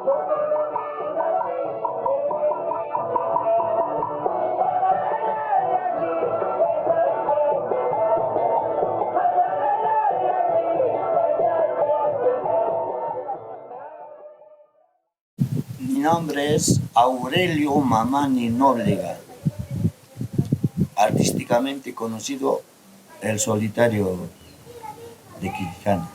Mi nombre es Aurelio Mamani Nóbrega, artísticamente conocido el Solitario de Quiquijana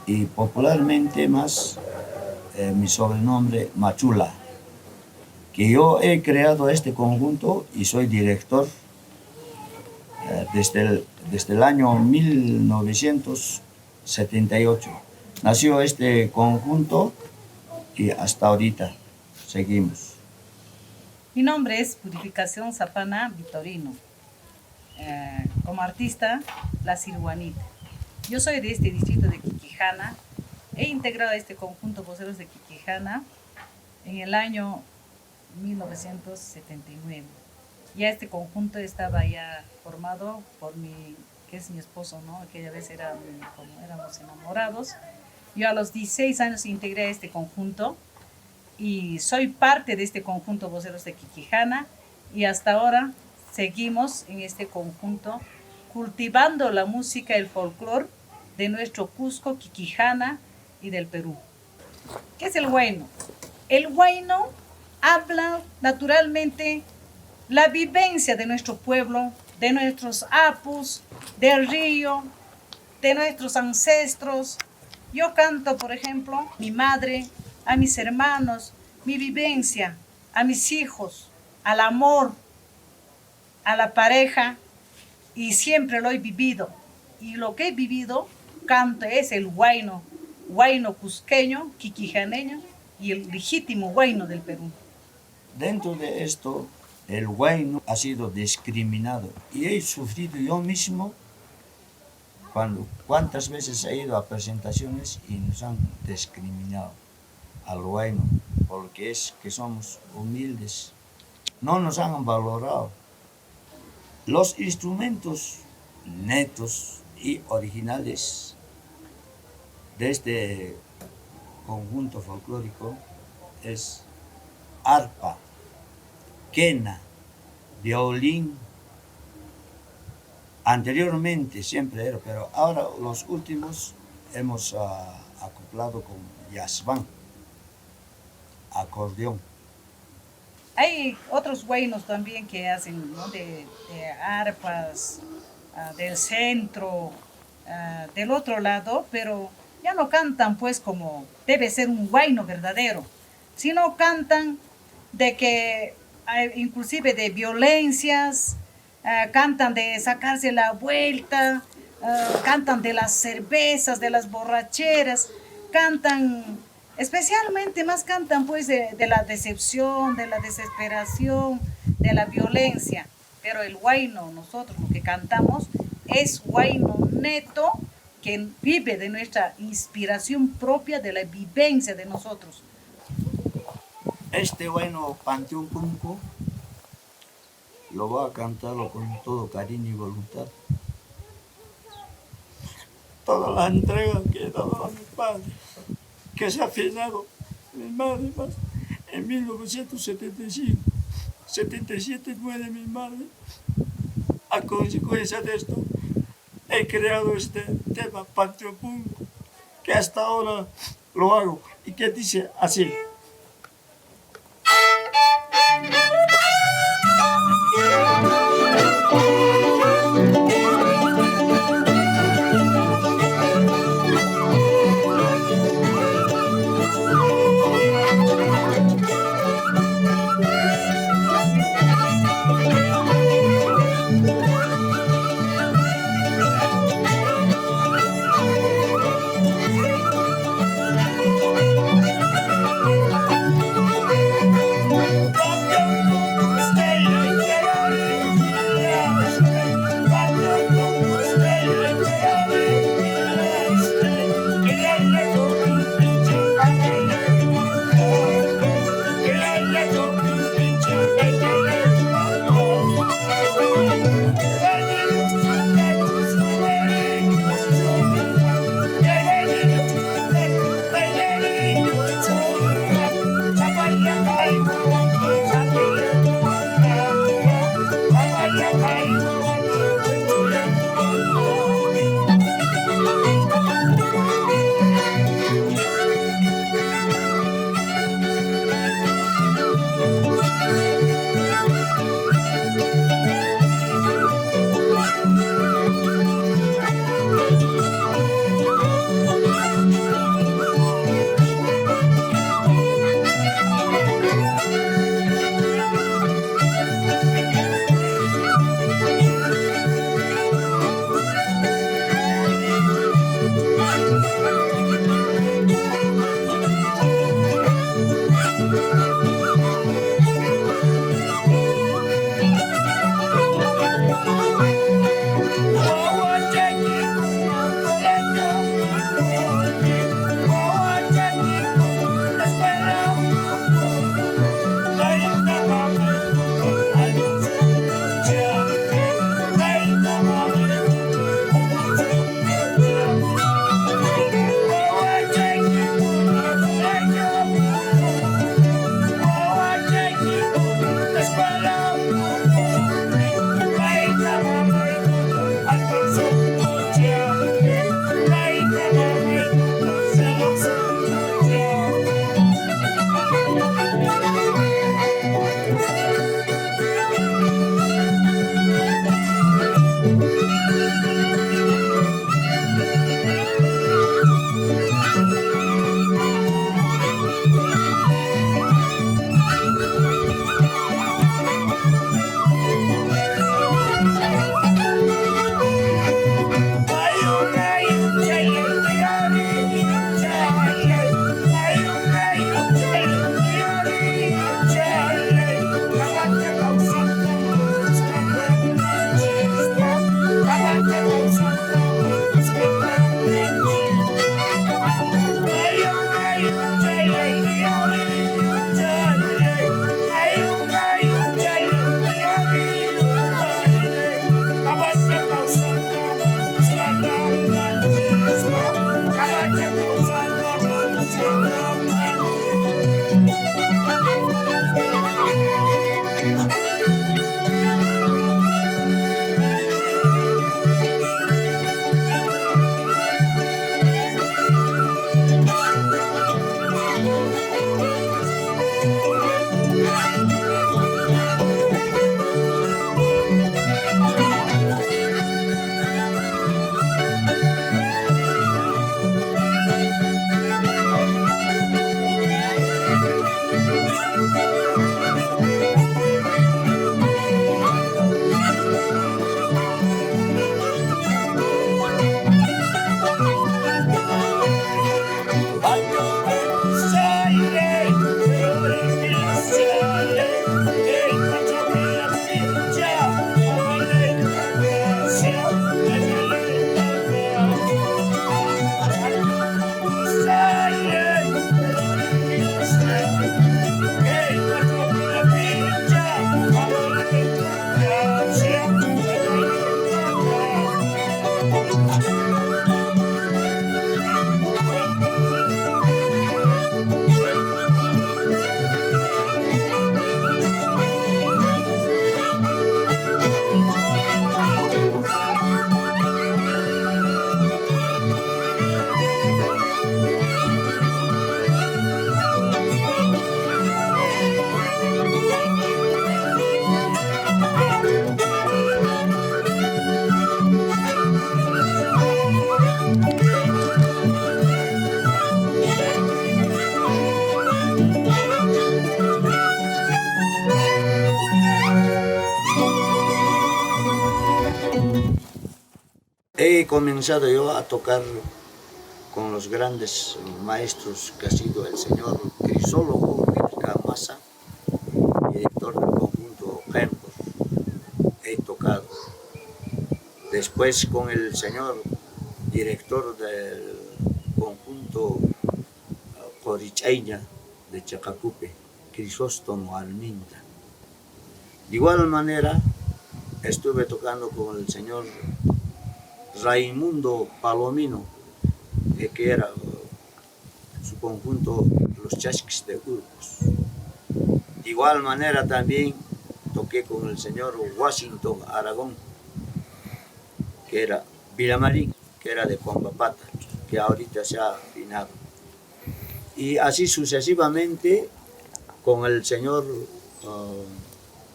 y popularmente más mi sobrenombre Machula, que yo he creado este conjunto y soy director desde el año 1978. Nació este conjunto y hasta ahorita seguimos. Mi nombre es Purificación Zapana Vitorino. Como artista, La Ciruanita. Yo soy de este distrito de Quiquijana. He integrado este conjunto Voceros de Quiquijana en el año 1979. Ya este conjunto estaba ya formado por que es mi esposo, ¿no? Aquella vez como éramos enamorados. Yo a los 16 años integré este conjunto y soy parte de este conjunto Voceros de Quiquijana y hasta ahora seguimos en este conjunto cultivando la música, el folclore de nuestro Cusco, Quiquijana y del Perú. ¿Qué es el huayno? El huayno habla naturalmente la vivencia de nuestro pueblo, de nuestros apus, del río, de nuestros ancestros. Yo canto, por ejemplo, mi madre, a mis hermanos, mi vivencia, a mis hijos, al amor, a la pareja, y siempre lo he vivido. Y lo que he vivido, canto, es el huayno cusqueño, quiquijaneño y el legítimo huayno del Perú. Dentro de esto, el huayno ha sido discriminado y he sufrido yo mismo cuántas veces he ido a presentaciones y nos han discriminado al huayno, porque es que somos humildes, no nos han valorado. Los instrumentos netos y originales de este conjunto folclórico es arpa, quena, violín. Anteriormente siempre era, pero ahora los últimos hemos acoplado con yasbán, acordeón. Hay otros huaynos también que hacen, ¿no? de arpas, del centro, del otro lado, pero ya no cantan pues como debe ser un huayno verdadero, sino cantan de que inclusive de violencias, cantan de sacarse la vuelta, cantan de las cervezas, de las borracheras, cantan, especialmente más cantan pues de la decepción, de la desesperación, de la violencia. Pero el huayno, nosotros lo que cantamos es huayno neto que vive de nuestra inspiración propia, de la vivencia de nosotros. Este huayno Panteón Punco lo voy a cantarlo con todo cariño y voluntad. Toda la entrega que he dado a mi padre, que se ha afinado mi madre más en 1975. 77 muere mi madre. A consecuencia de esto, he creado este tema Panteón Punco, que hasta ahora lo hago y que dice así. He comenzado yo a tocar con los grandes maestros que ha sido el señor Crisólogo Vilca Massa, director del conjunto Genpos. He tocado. Después con el señor director del conjunto Corichaina de Chacapupe, Crisóstomo Alminta. De igual manera, estuve tocando con el señor Raimundo Palomino, que era su conjunto Los Chasquis de Urcos. De igual manera también toqué con el señor Washington Aragón, que era Villamarín, que era de Combapata, que ahorita se ha afinado. Y así sucesivamente con el señor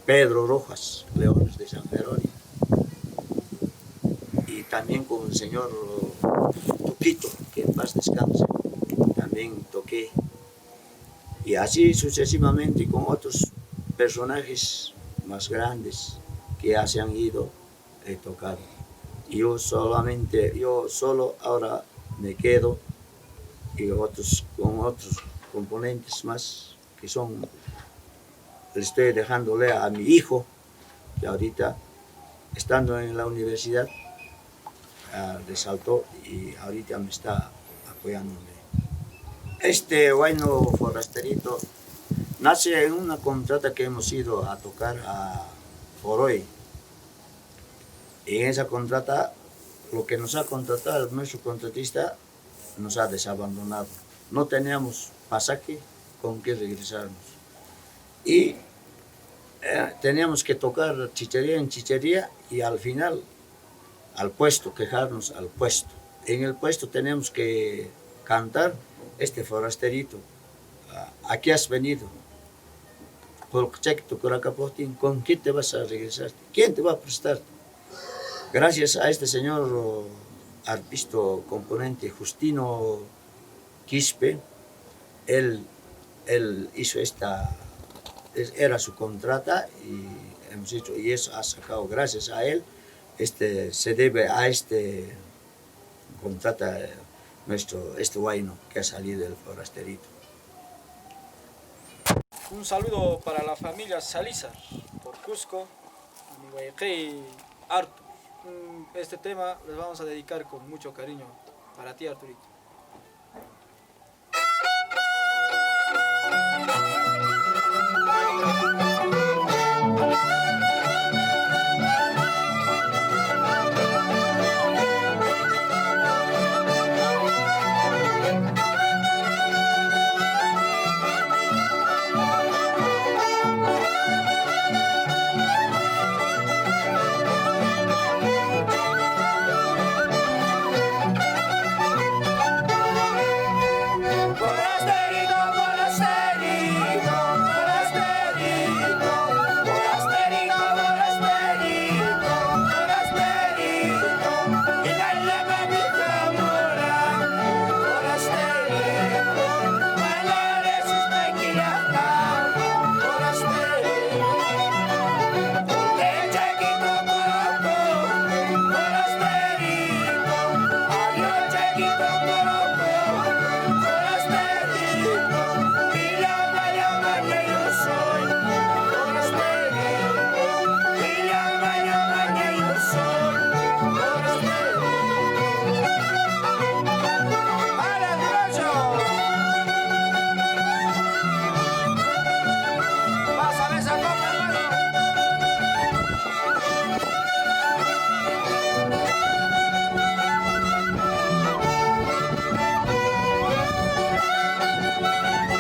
Pedro Rojas, Leones de San Jerónimo. Y también con el señor Tuquito, que en paz descanse, también toqué. Y así sucesivamente con otros personajes más grandes que ya se han ido, he tocado. Y yo solo ahora me quedo y con otros componentes más que son, le estoy dejándole a mi hijo, que ahorita estando en la universidad resaltó y ahorita me está apoyándome. Este huayno forasterito nace en una contrata que hemos ido a tocar a Foroy. Y en esa contrata, lo que nos ha contratado nuestro contratista nos ha desabandonado. No teníamos pasaje con que regresarnos. Y teníamos que tocar chichería en chichería y al final al puesto, quejarnos al puesto. En el puesto tenemos que cantar este forasterito. ¿A qué has venido? ¿Con quién te vas a regresar? ¿Quién te va a prestar? Gracias a este señor arpisto componente Justino Quispe, él hizo era su contrata y hemos hecho, y eso ha sacado, gracias a él, se debe a contrata este huayno que ha salido del forasterito. Un saludo para la familia Salazar por Cusco, a mi Guayaquil Artur. Este tema les vamos a dedicar con mucho cariño para ti, Arturito. Gracias.